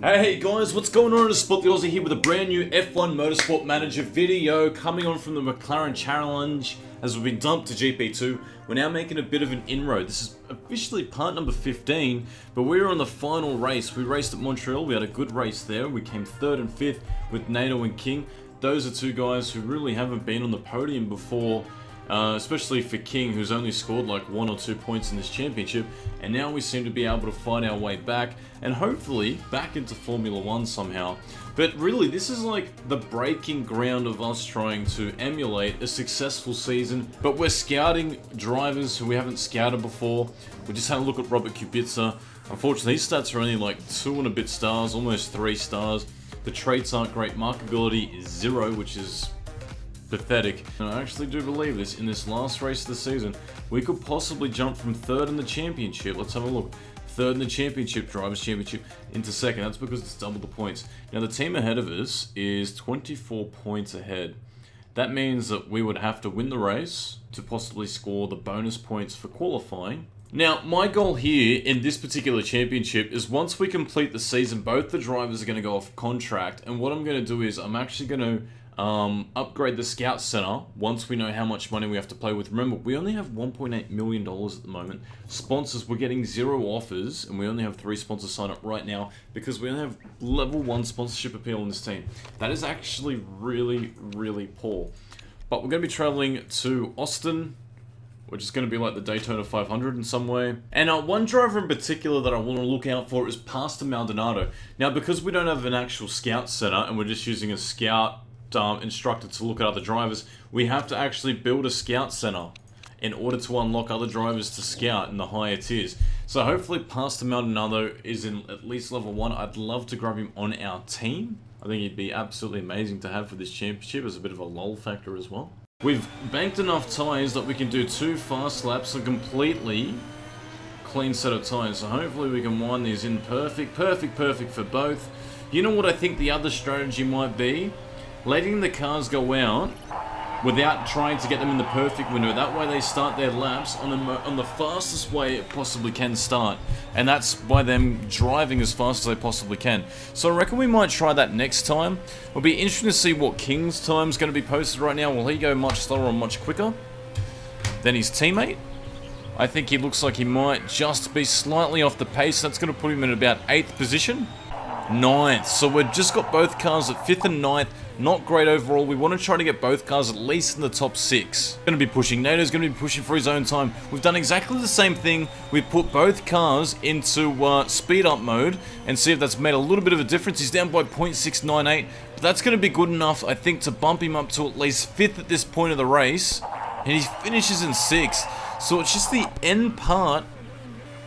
Hey guys, what's going on? It's Spot the Aussie here with a brand new F1 Motorsport Manager video coming on from the McLaren Challenge. As we've been dumped to GP2, we're now making a bit of an inroad. This is officially part number 15, but we were on the final race. We raced at Montreal, we had a good race there. We came 3rd and 5th with Nato and King. Those are two guys who really haven't been on the podium before. Especially for King, who's only scored like 1 or 2 points in this championship, and now we seem to be able to fight our way back and hopefully back into Formula 1 somehow. But really, this is like the breaking ground of us trying to emulate a successful season, but we're scouting drivers who we haven't scouted before. We just had a look at Robert Kubica. Unfortunately, his stats are only like 2 and a bit stars, almost 3 stars. The traits aren't great. Markability is 0, which is pathetic. And I actually do believe this. In this last race of the season, we could possibly jump from 3rd in the championship. Let's have a look. 3rd in the championship, Drivers' Championship, into 2nd. That's because it's double the points. Now the team ahead of us is 24 points ahead. That means that we would have to win the race to possibly score the bonus points for qualifying. Now, my goal here in this particular championship is once we complete the season, both the drivers are going to go off contract, and what I'm going to do is I'm actually going to upgrade the Scout Center once we know how much money we have to play with. Remember, we only have $1.8 million at the moment. Sponsors, we're getting 0 offers, and we only have 3 sponsors sign up right now because we only have level 1 sponsorship appeal in this team. That is actually really, really poor. But we're going to be traveling to Austin, which is going to be like the Daytona 500 in some way. And one driver in particular that I want to look out for is Pastor Maldonado. Now, because we don't have an actual Scout Center, and we're just using a Scout instructor to look at other drivers, we have to actually build a Scout Center in order to unlock other drivers to scout in the higher tiers. So hopefully Pastor Maldonado is in at least level 1. I'd love to grab him on our team. I think he'd be absolutely amazing to have for this championship as a bit of a lull factor as well. We've banked enough tyres that we can do 2 fast laps, a completely clean set of tyres. So hopefully we can wind these in perfect for both. You know what I think the other strategy might be? Letting the cars go out without trying to get them in the perfect window. That way they start their laps on the fastest way it possibly can start. And that's by them driving as fast as they possibly can. So I reckon we might try that next time. It'll be interesting to see what King's time is going to be posted right now. Will he go much slower or much quicker than his teammate? I think he looks like he might just be slightly off the pace. That's going to put him in about 8th position. 9th. So we've just got both cars at 5th and 9th. Not great overall. We want to try to get both cars at least in the top 6. Going to be pushing. Nato's going to be pushing for his own time. We've done exactly the same thing. We've put both cars into speed up mode and see if that's made a little bit of a difference. He's down by 0.698, but that's going to be good enough, I think, to bump him up to at least 5th at this point of the race. And he finishes in 6th. So it's just the end part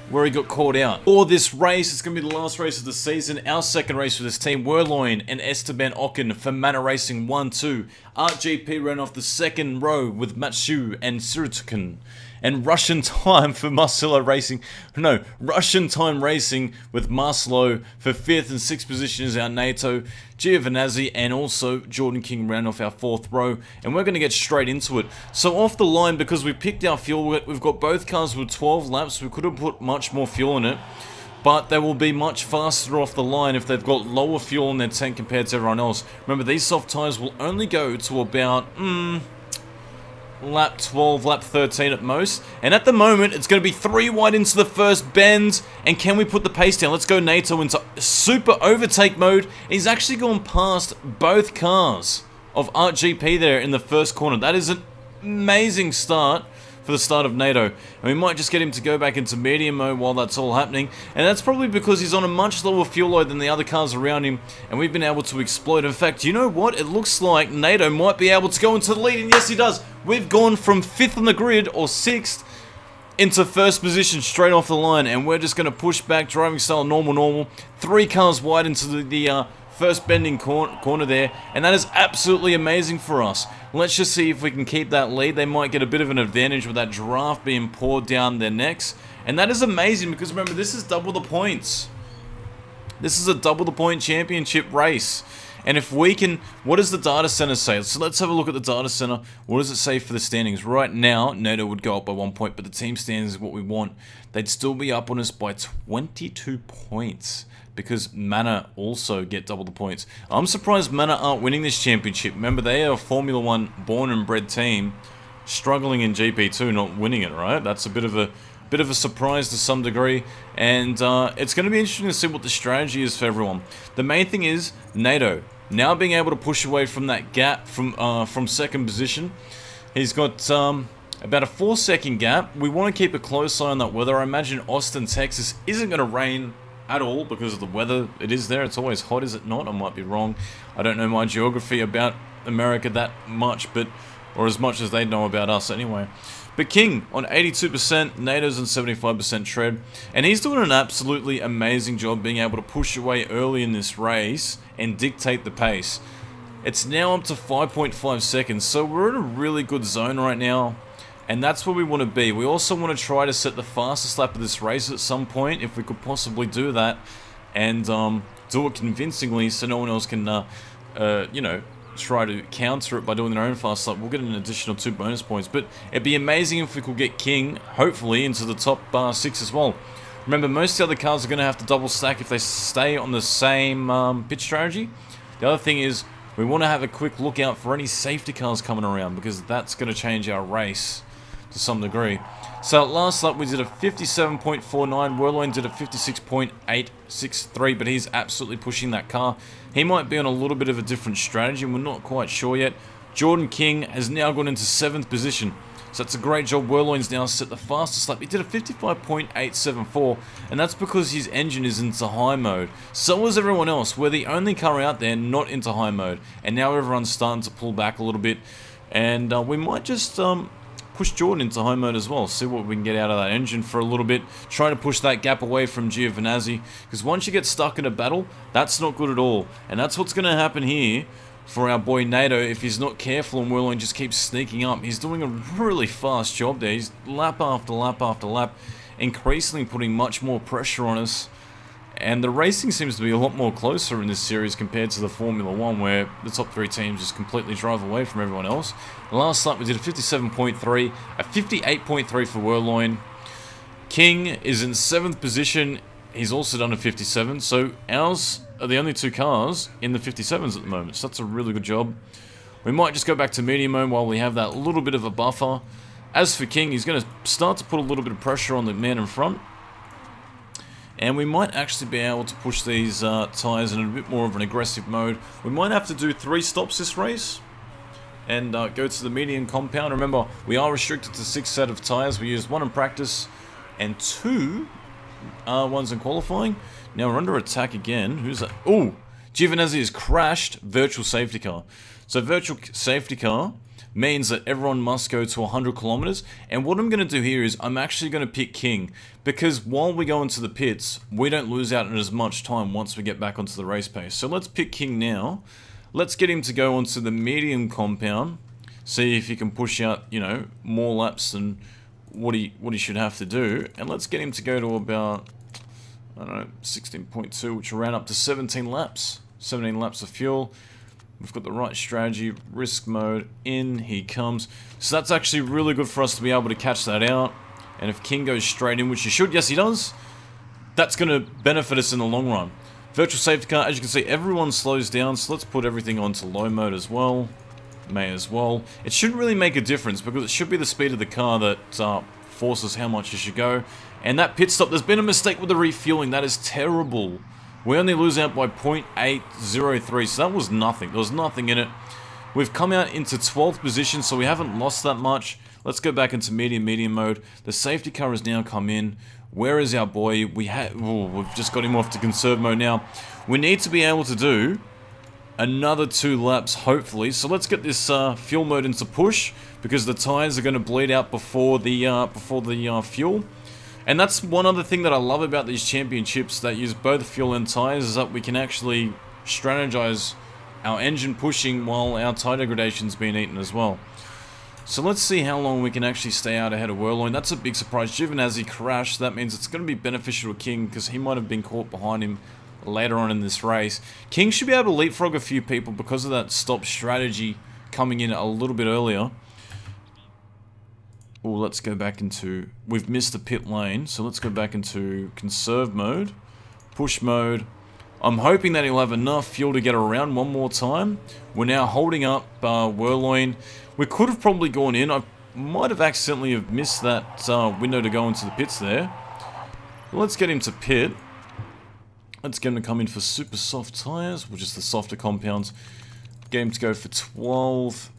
where he got caught out. For this race, it's going to be the last race of the season. Our second race for this team, Werlein and Esteban Ocon for Mana Racing 1-2. RGP ran off the 2nd row with Matsu and Sirotkin. And Russian Time for Marcelo Racing. No, Russian Time Racing with Marcelo for 5th and 6th position is our Nato. Giovinazzi and also Jordan King ran off our 4th row. And we're going to get straight into it. So off the line, because we picked our fuel, we've got both cars with 12 laps. We could have put much more fuel in it, but they will be much faster off the line if they've got lower fuel in their tank compared to everyone else. Remember, these soft tyres will only go to about lap 12, lap 13 at most. And at the moment, it's going to be 3 wide into the first bend. And can we put the pace down? Let's go Nato into super overtake mode. He's actually gone past both cars of RGP there in the first corner. That is an amazing start for the start of Nato. And we might just get him to go back into medium mode while that's all happening. And that's probably because he's on a much lower fuel load than the other cars around him, and we've been able to exploit. In fact, you know what? It looks like Nato might be able to go into the lead, and yes, he does. We've gone from 5th on the grid, or 6th, into 1st position straight off the line, and we're just going to push back, driving style normal. 3 cars wide into the first bending corner there, and that is absolutely amazing for us. Let's just see if we can keep that lead. They might get a bit of an advantage with that draft being poured down their necks, and that is amazing because remember, this is double the points. This is a double the point championship race. And if we can, what does the data center say? So let's have a look at the data center. What does it say for the standings? Right now, Nato would go up by 1 point, but the team standings is what we want. They'd still be up on us by 22 points. because Manor also get double the points. I'm surprised Manor aren't winning this championship. Remember, they are a Formula 1 born and bred team, struggling in GP2, not winning it, right? That's a bit of a surprise to some degree, and it's going to be interesting to see what the strategy is for everyone. The main thing is Nato now being able to push away from that gap from second position. He's got about a 4-second gap. We want to keep a close eye on that weather. I imagine Austin, Texas isn't going to rain at all because of the weather. It is there. It's always hot, is it not? I might be wrong. I don't know my geography about America that much, or as much as they know about us anyway. But King on 82%, Nato's on 75% tread, and he's doing an absolutely amazing job being able to push away early in this race and dictate the pace. It's now up to 5.5 seconds, so we're in a really good zone right now, and that's where we want to be. We also want to try to set the fastest lap of this race at some point, if we could possibly do that, and do it convincingly so no one else can, you know, try to counter it by doing their own fast lap. We'll get an additional 2 bonus points, but it'd be amazing if we could get King, hopefully, into the top 6 as well. Remember, most of the other cars are going to have to double stack if they stay on the same pit strategy. The other thing is, we want to have a quick look out for any safety cars coming around, because that's going to change our race to some degree. So last lap we did a 57.49, Werlein did a 56.863, but he's absolutely pushing that car. He might be on a little bit of a different strategy, and we're not quite sure yet. Jordan King has now gone into 7th position, so that's a great job. Werlein's now set the fastest lap. He did a 55.874, and that's because his engine is into high mode. So is everyone else. We're the only car out there not into high mode, and now everyone's starting to pull back a little bit, and we might just push Jordan into high mode as well, see what we can get out of that engine for a little bit, try to push that gap away from Giovinazzi, because once you get stuck in a battle, that's not good at all, and that's what's going to happen here for our boy Nato if he's not careful and Werlein just keeps sneaking up. He's doing a really fast job there. He's lap after lap after lap, increasingly putting much more pressure on us. And the racing seems to be a lot more closer in this series compared to the Formula 1, where the top 3 teams just completely drive away from everyone else. The last lap we did a 57.3, a 58.3 for Werlein. King is in 7th position. He's also done a 57, so ours are the only 2 cars in the 57s at the moment, so that's a really good job. We might just go back to medium mode while we have that little bit of a buffer. As for King, he's going to start to put a little bit of pressure on the man in front. And we might actually be able to push these tyres in a bit more of an aggressive mode. We might have to do 3 stops this race and go to the medium compound. Remember, we are restricted to 6 set of tyres. We used 1 in practice and 2 ones in qualifying. Now we're under attack again. Who's that? Oh, Giovinazzi has crashed virtual safety car. So virtual safety car means that everyone must go to 100 kilometers. And what I'm going to do here is I'm actually going to pick King, because while we go into the pits, we don't lose out on as much time once we get back onto the race pace. So let's pick King now. Let's get him to go onto the medium compound, see if he can push out, you know, more laps than what he should have to do. And let's get him to go to about, I don't know, 16.2, which will round up to 17 laps. 17 laps of fuel. We've got the right strategy, risk mode, in he comes. So that's actually really good for us to be able to catch that out. And if King goes straight in, which he should, yes he does, that's going to benefit us in the long run. Virtual safety car, as you can see, everyone slows down, so let's put everything onto low mode as well. May as well. It shouldn't really make a difference, because it should be the speed of the car that forces how much you should go. And that pit stop, there's been a mistake with the refueling. That is terrible. We only lose out by 0.803, so that was nothing. There was nothing in it. We've come out into 12th position, so we haven't lost that much. Let's go back into medium mode. The safety car has now come in. Where is our boy? We've just got him off to conserve mode now. We need to be able to do another 2 laps, hopefully. So let's get this fuel mode into push, because the tires are going to bleed out before the fuel. And that's one other thing that I love about these championships that use both fuel and tires, is that we can actually strategize our engine pushing while our tire degradation's being eaten as well. So let's see how long we can actually stay out ahead of Werlein. That's a big surprise. Giovinazzi crashed. That means it's going to be beneficial to King, because he might have been caught behind him later on in this race. King should be able to leapfrog a few people because of that stop strategy coming in a little bit earlier. Oh, let's go back into... We've missed the pit lane, so let's go back into conserve mode, push mode. I'm hoping that he'll have enough fuel to get around one more time. We're now holding up Wehrlein. We could have probably gone in. I might have accidentally have missed that window to go into the pits there. But let's get him to pit. Let's get him to come in for super soft tyres, which is the softer compounds. Get him to go for 12.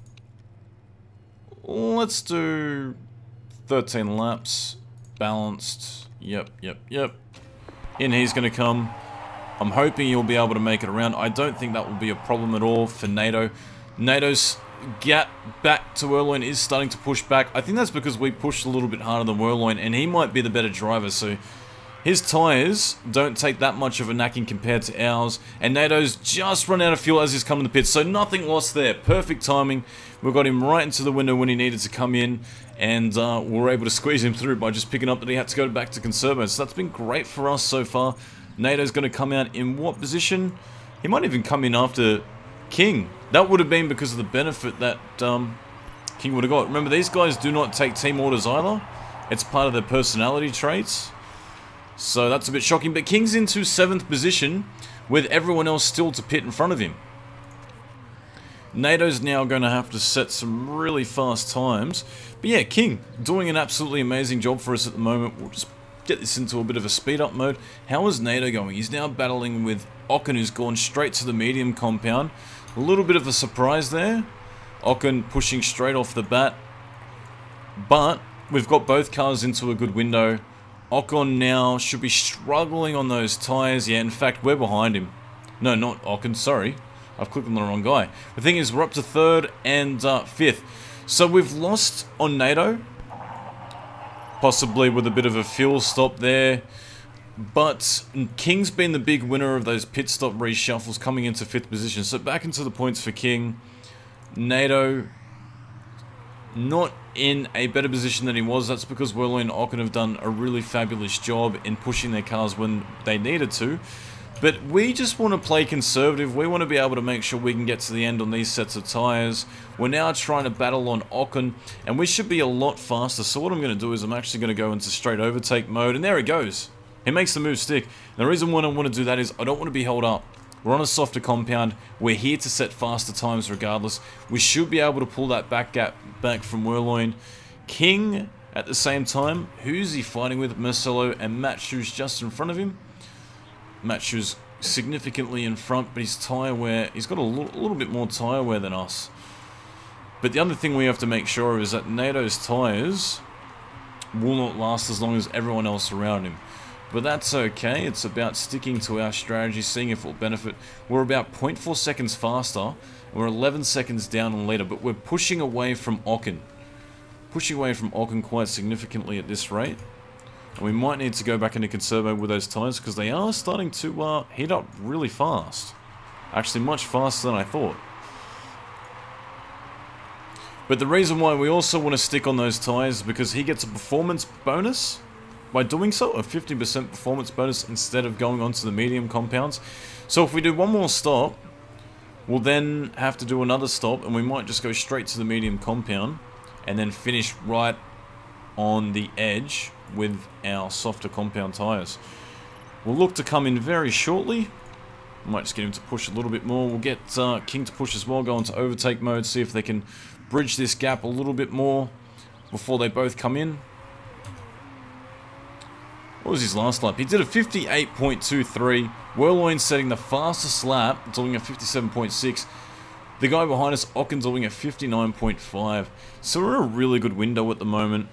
Let's do 13 laps. Balanced. Yep. In he's going to come. I'm hoping he'll be able to make it around. I don't think that will be a problem at all for Nato. Nato's gap back to Wehrlein is starting to push back. I think that's because we pushed a little bit harder than Wehrlein, and he might be the better driver, so his tyres don't take that much of a knacking compared to ours, and Nato's just run out of fuel as he's coming to the pits, so nothing lost there. Perfect timing. We got him right into the window when he needed to come in, and we were able to squeeze him through by just picking up that he had to go back to conservo. So that's been great for us so far. Nato's going to come out in what position? He might even come in after King. That would have been because of the benefit that King would have got. Remember, these guys do not take team orders either. It's part of their personality traits. So that's a bit shocking. But King's into 7th position with everyone else still to pit in front of him. Nato's now going to have to set some really fast times. But yeah, King doing an absolutely amazing job for us at the moment. We'll just get this into a bit of a speed up mode. How is Nato going? He's now battling with Ocon, who's gone straight to the medium compound. A little bit of a surprise there. Ocon pushing straight off the bat. But we've got both cars into a good window. Ocon now should be struggling on those tyres. Yeah, in fact, we're behind him. No, not Ocon, sorry. I've clicked on the wrong guy. The thing is, we're up to 3rd and 5th. So we've lost on Nato. Possibly with a bit of a fuel stop there. But King's been the big winner of those pit stop reshuffles, coming into 5th position. So back into the points for King. Nato not in a better position than he was. That's because Wehrlein and Ocon have done a really fabulous job in pushing their cars when they needed to. But we just want to play conservative. We want to be able to make sure we can get to the end on these sets of tyres. We're now trying to battle on Ocon, and we should be a lot faster. So what I'm going to do is I'm actually going to go into straight overtake mode, and there he goes. He makes the move stick. And the reason why I want to do that is I don't want to be held up. We're on a softer compound. We're here to set faster times regardless. We should be able to pull that back gap back from Wehrlein. King, at the same time, who's he fighting with? Marcelo and Matthew's just in front of him. Matthew's significantly in front, but his tyre wear, he's got a little bit more tyre wear than us. But the other thing we have to make sure of is that Nato's tyres will not last as long as everyone else around him. But that's okay. It's about sticking to our strategy, seeing if it will benefit. We're about 0.4 seconds faster, and we're 11 seconds down on leader, but we're pushing away from Ocon. Pushing away from Ocon quite significantly at this rate. And we might need to go back into conservo with those tyres because they are starting to heat up really fast. Actually, much faster than I thought. But the reason why we also want to stick on those tyres is because he gets a performance bonus by doing so, a 50% performance bonus instead of going on to the medium compounds. So if we do one more stop, we'll then have to do another stop, and we might just go straight to the medium compound and then finish right on the edge with our softer compound tyres. We'll look to come in very shortly. Might just get him to push a little bit more. We'll get King to push as well, go into overtake mode, see if they can bridge this gap a little bit more before they both come in. What was his last lap? He did a 58.23. Wehrlein setting the fastest lap, doing a 57.6. The guy behind us, Ocon, doing a 59.5. So we're in a really good window at the moment.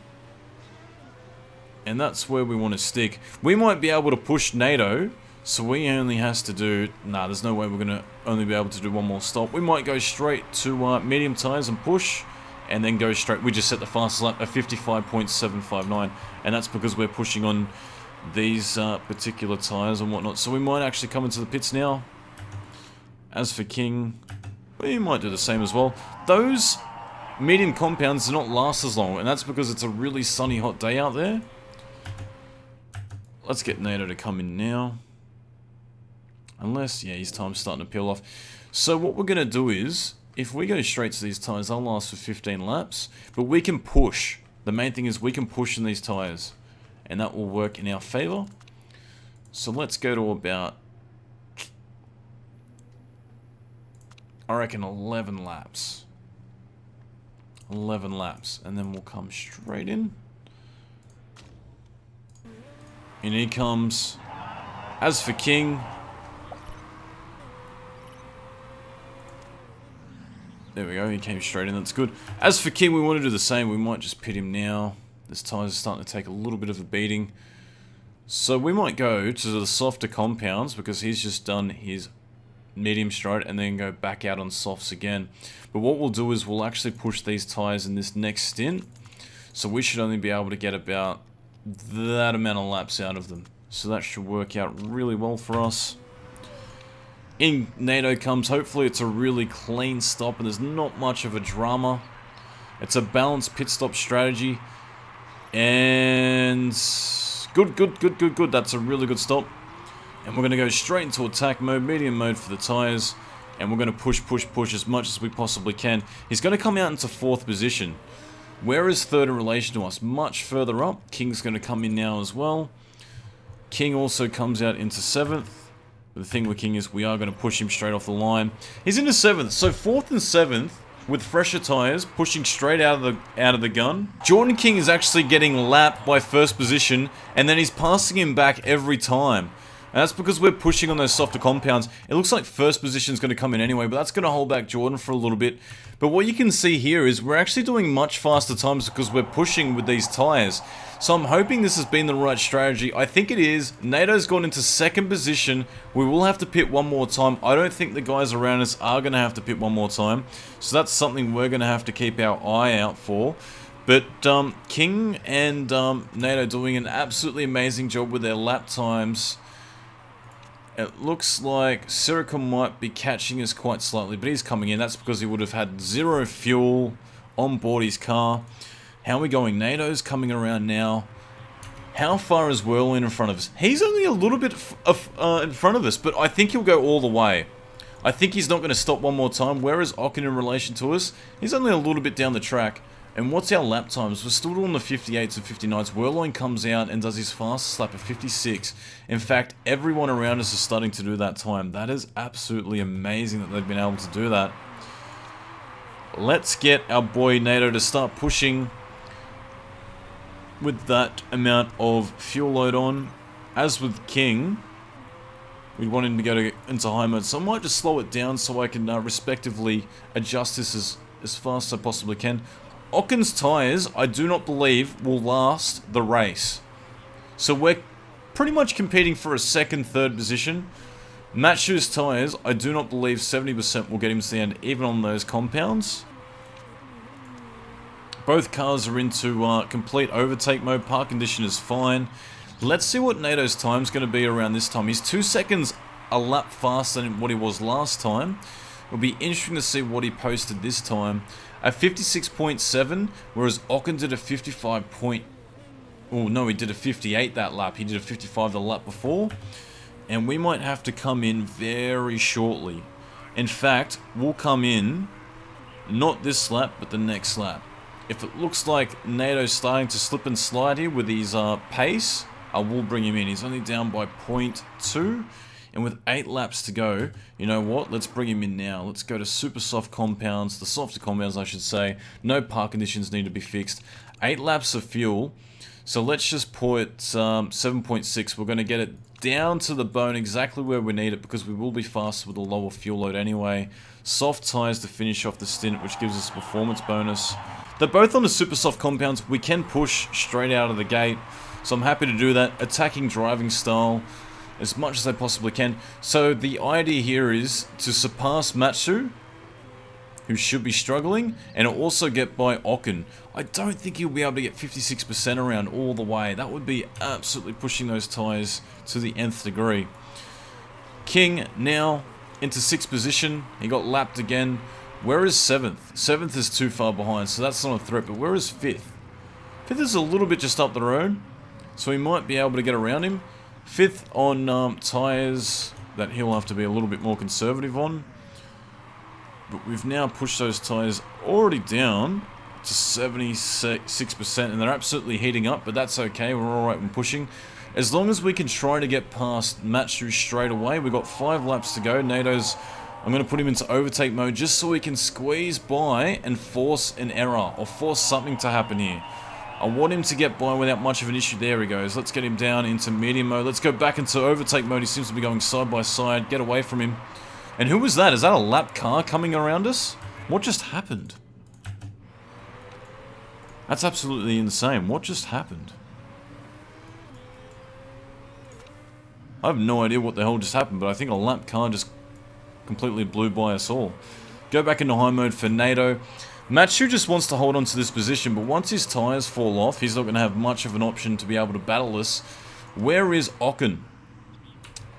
And that's where we want to stick. We might be able to push Nato, so we only has to do... Nah, there's no way we're going to only be able to do one more stop. We might go straight to medium tyres and push, and then go straight... We just set the fastest lap at 55.759, and that's because we're pushing on these particular tyres and whatnot. So we might actually come into the pits now. As for King, we might do the same as well. Those medium compounds do not last as long, and that's because it's a really sunny, hot day out there. Let's get Nato to come in now. Unless, yeah, his time's starting to peel off. So what we're going to do is, if we go straight to these tyres, they'll last for 15 laps. But we can push. The main thing is we can push in these tyres. And that will work in our favour. So let's go to about I reckon 11 laps. 11 laps. And then we'll come straight in. In he comes. As for King... There we go, he came straight in, that's good. As for King, we want to do the same. We might just pit him now. This tyres are starting to take a little bit of a beating. So we might go to the softer compounds because he's just done his medium straight and then go back out on softs again. But what we'll do is we'll actually push these tyres in this next stint. So we should only be able to get about that amount of laps out of them. So that should work out really well for us. In Nato comes, hopefully it's a really clean stop and there's not much of a drama. It's a balanced pit stop strategy. And good. That's a really good stop. And we're going to go straight into attack mode, medium mode for the tyres. And we're going to push as much as we possibly can. He's going to come out into 4th position. Where is 3rd in relation to us? Much further up. King's going to come in now as well. King also comes out into 7th. The thing with King is we are going to push him straight off the line. He's into 7th, so 4th and 7th with fresher tyres, pushing straight out of the gun. Jordan King is actually getting lapped by 1st position, and then he's passing him back every time. And that's because we're pushing on those softer compounds. It looks like 1st position is going to come in anyway, but that's going to hold back Jordan for a little bit. But what you can see here is we're actually doing much faster times because we're pushing with these tyres. So I'm hoping this has been the right strategy. I think it is. NATO's gone into 2nd position. We will have to pit one more time. I don't think the guys around us are going to have to pit one more time. So that's something we're going to have to keep our eye out for. But King and NATO doing an absolutely amazing job with their lap times. It looks like Sirica might be catching us quite slightly, but he's coming in. That's because he would have had 0 fuel on board his car. How are we going? NATO's coming around now. How far is Whirlwind in front of us? He's only a little bit in front of us, but I think he'll go all the way. I think he's not going to stop one more time. Where is Ocon in relation to us? He's only a little bit down the track. And what's our lap times? We're still on the 58s and 59s. Whirlwind comes out and does his fastest lap of 56. In fact, everyone around us is starting to do that time. That is absolutely amazing that they've been able to do that. Let's get our boy NATO to start pushing with that amount of fuel load on. As with King, we want him to go into high mode. So I might just slow it down so I can respectively adjust this as fast as I possibly can. Ocon's tyres, I do not believe, will last the race. So we're pretty much competing for a 2nd, 3rd position. Matsu's tyres, I do not believe 70% will get him to the end, even on those compounds. Both cars are into complete overtake mode. Park condition is fine. Let's see what NATO's time's going to be around this time. He's 2 seconds a lap faster than what he was last time. It'll be interesting to see what he posted this time. At 56.7, whereas Ocon did a 55 Oh no, he did a 58 that lap. He did a 55 the lap before. And we might have to come in very shortly. In fact, we'll come in, not this lap, but the next lap. If it looks like NATO's starting to slip and slide here with his pace, I will bring him in. He's only down by 0.2. And with 8 laps to go, you know what? Let's bring him in now. Let's go to super soft compounds, the softer compounds I should say. No park conditions need to be fixed. 8 laps of fuel. So let's just put 7.6. We're going to get it down to the bone exactly where we need it because we will be faster with a lower fuel load anyway. Soft tyres to finish off the stint, which gives us a performance bonus. They're both on the super soft compounds. We can push straight out of the gate. So I'm happy to do that. Attacking driving style as much as I possibly can. So the idea here is to surpass Matsu, who should be struggling, and also get by Ocon. I don't think he'll be able to get 56% around all the way. That would be absolutely pushing those tyres to the nth degree. King now into 6th position. He got lapped again. Where is 7th? 7th is too far behind, so that's not a threat, but where is 5th? 5th is a little bit just up the road, so we might be able to get around him. 5th on tyres that he'll have to be a little bit more conservative on. But we've now pushed those tyres already down to 76%, and they're absolutely heating up, but that's okay. We're alright when pushing. As long as we can try to get past Matsu straight away. We've got 5 laps to go. NATO's I'm going to put him into overtake mode just so we can squeeze by and force an error or force something to happen here. I want him to get by without much of an issue. There he goes. Let's get him down into medium mode. Let's go back into overtake mode. He seems to be going side by side. Get away from him. And who was that? Is that a lap car coming around us? What just happened? That's absolutely insane. What just happened? I have no idea what the hell just happened, but I think a lap car just completely blew by us all. Go back into high mode for Nato. Matsu just wants to hold on to this position, but once his tyres fall off, he's not going to have much of an option to be able to battle us. Where is Ocon?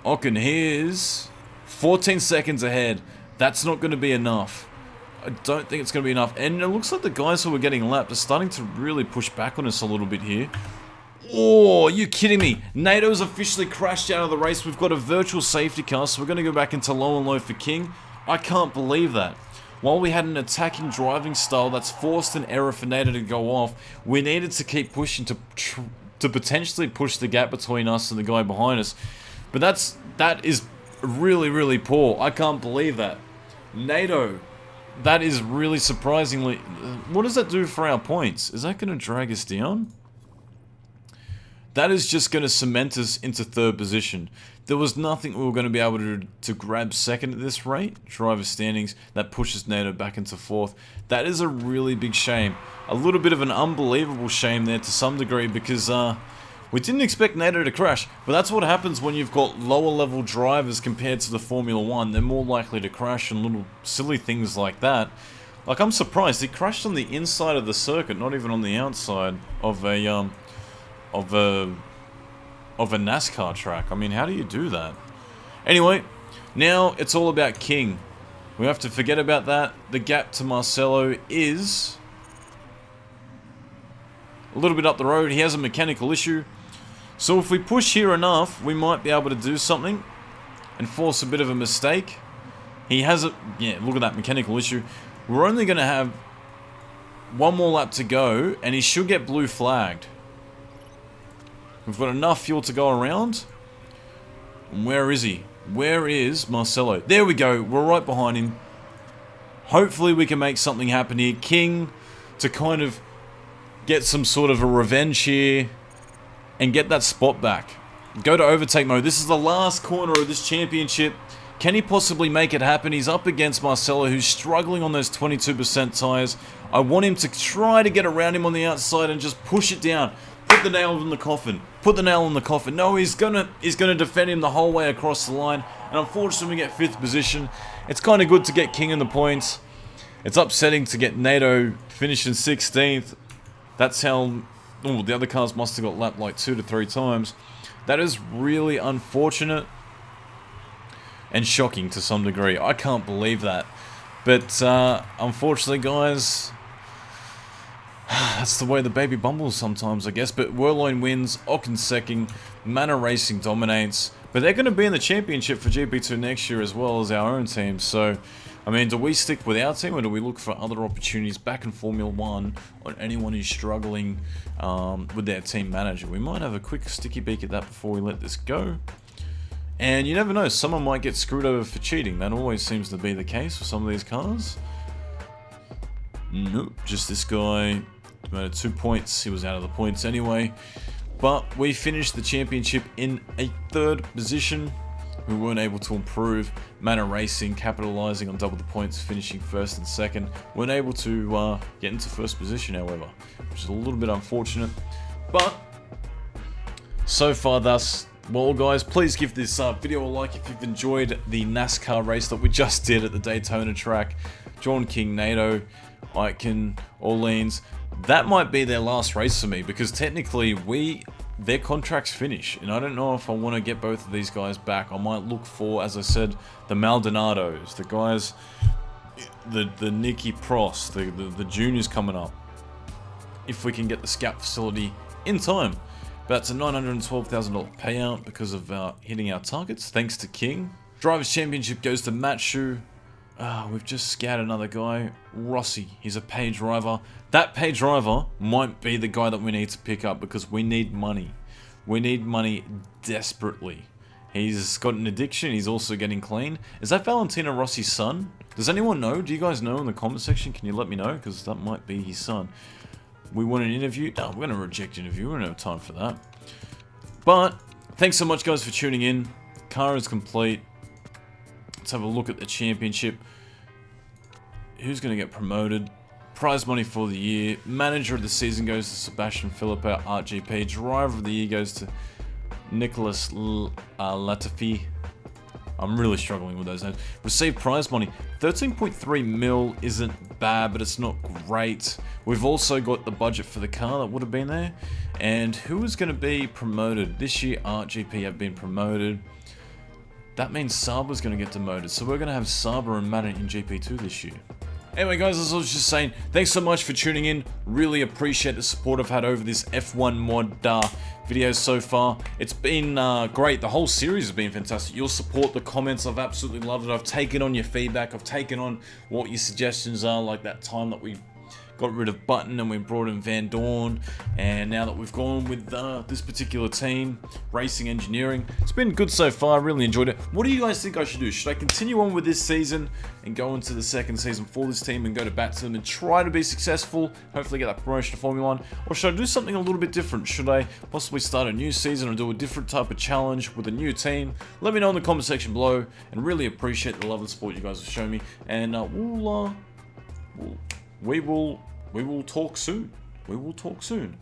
Ocon, he is 14 seconds ahead. That's not going to be enough. I don't think it's going to be enough. And it looks like the guys who are getting lapped are starting to really push back on us a little bit here. Oh, are you kidding me? Nato's officially crashed out of the race. We've got a virtual safety car, so we're going to go back into low and low for King. I can't believe that. While we had an attacking driving style that's forced an error for Nato to go off, we needed to keep pushing to potentially push the gap between us and the guy behind us. But that is really, really poor. I can't believe that. Nato, that is really surprisingly... What does that do for our points? Is that going to drag us down? That is just going to cement us into third position. There was nothing we were going to be able to grab second at this rate. Driver standings, that pushes Nato back into fourth. That is a really big shame. A little bit of an unbelievable shame there to some degree because we didn't expect Nato to crash. But that's what happens when you've got lower level drivers compared to the Formula 1. They're more likely to crash and little silly things like that. Like, I'm surprised. He crashed on the inside of the circuit, not even on the outside of a... Of a NASCAR track. I mean, how do you do that? Anyway, now it's all about King. We have to forget about that. The gap to Marcelo is a little bit up the road. He has a mechanical issue. So if we push here enough, we might be able to do something and force a bit of a mistake. He has a... Yeah, look at that mechanical issue. We're only going to have one more lap to go, and he should get blue flagged. We've got enough fuel to go around. And where is he? Where is Marcelo? There we go. We're right behind him. Hopefully we can make something happen here. King to kind of get some sort of a revenge here and get that spot back. Go to overtake mode. This is the last corner of this championship. Can he possibly make it happen? He's up against Marcelo, who's struggling on those 22% tyres. I want him to try to get around him on the outside and just push it down. Put the nail in the coffin. Put the nail in the coffin. No, he's gonna defend him the whole way across the line. And unfortunately, we get 5th position. It's kind of good to get King in the points. It's upsetting to get Nato finishing 16th. That's how... Oh, the other cars must have got lapped like 2 to 3 times. That is really unfortunate. And shocking to some degree. I can't believe that. But, unfortunately, guys... That's the way the baby bumbles sometimes, I guess. But Wehrlein wins, Ocon second, Manor Racing dominates. But they're going to be in the championship for GP2 next year as well as our own team. So, I mean, do we stick with our team or do we look for other opportunities back in Formula 1 on anyone who's struggling with their team manager? We might have a quick sticky beak at that before we let this go. And you never know, someone might get screwed over for cheating. That always seems to be the case for some of these cars. Nope, just this guy. 2 points, he was out of the points anyway. But we finished the championship in a 3rd position. We weren't able to improve. Manor Racing capitalizing on double the points, finishing 1st and 2nd. Weren't able to get into 1st position, however, which is a little bit unfortunate. But so far thus well, guys, please give this video a like if you've enjoyed the NASCAR race that we just did at the Daytona track. John King, Nato, Räikkönen, Orleans. That might be their last race for me because technically their contracts finish, and I don't know if I want to get both of these guys back. I might look for, as I said, the Maldonados, the guys, the Nicky Prost, the juniors coming up. If we can get the scout facility in time. But that's a $912,000 payout because of hitting our targets, thanks to King. Drivers' Championship goes to Matsu. We've just scouted another guy, Rossi. He's a pay driver. That pay driver might be the guy that we need to pick up because we need money. We need money desperately. He's got an addiction. He's also getting clean. Is that Valentino Rossi's son? Does anyone know? Do you guys know in the comment section? Can you let me know? Because that might be his son. We want an interview. No, we're going to reject an interview. We don't have time for that. But thanks so much, guys, for tuning in. Car is complete. Let's have a look at the championship. Who's going to get promoted? Prize money for the year. Manager of the season goes to Sebastian, Felipe, RGP. Driver of the year goes to Nicholas Latifi. I'm really struggling with those names. Received prize money. 13.3 mil isn't bad, but it's not great. We've also got the budget for the car that would have been there. And who is going to be promoted? This year, RGP have been promoted. That means Saba's going to get demoted. So we're going to have Saba and Matta in GP2 this year. Anyway, guys, as I was just saying, thanks so much for tuning in. Really appreciate the support I've had over this F1 mod videos so far. It's been great. The whole series has been fantastic. Your support, the comments, I've absolutely loved it. I've taken on your feedback. I've taken on what your suggestions are, like that time that we got rid of Button and we brought in Van Dorn, and now that we've gone with this particular team, Racing Engineering. It's been good so far. I really enjoyed it. What do you guys think I should do? Should I continue on with this season and go into the second season for this team and go to bat to them and try to be successful, hopefully get that promotion to Formula 1, or should I do something a little bit different? Should I possibly start a new season and do a different type of challenge with a new team? Let me know in the comment section below, and really appreciate the love and support you guys have shown me, and we will talk soon. We will talk soon.